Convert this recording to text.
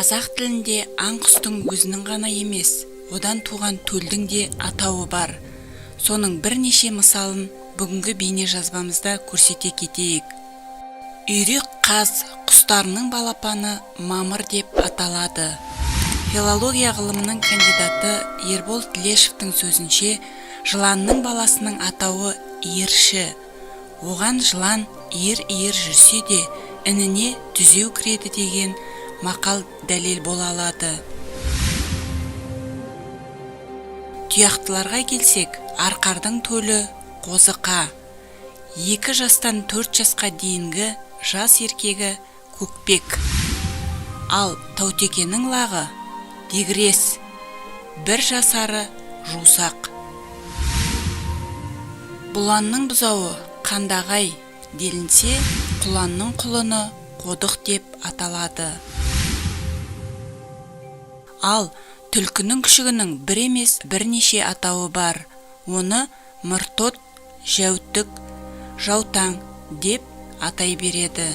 Қазақ тілінде аң құстың өзінің ғана емес, одан туған төлдің де атауы бар. Соның бірнеше мысалын бүгінгі бейне жазбамызда көрсете кетейік. Үйрек қаз құстарының балапаны мамыр деп аталады. Филология ғылымының кандидаты Ербол Тілешевтің сөзінше, жыланның баласының атауы иірші. Оған жылан иір-иір жүрсе де, ініне түзеу кіреді деген мақал дәлел бола алады. Тұяқтыларға келсек, арқардың төлі қозықа. 2 жастан 4 жасқа дейінгі жас еркегі көкпек. Ал таутекенің лағы дегрес, 1 жасары жусақ. Бұланның бұзауы қандағай делінсе, құланның құлыны қодық деп аталады. Ал түлкінің күшігінің бір емес бірнеше атауы бар. Оны мыртот, жәутік, жаутаң деп атай береді.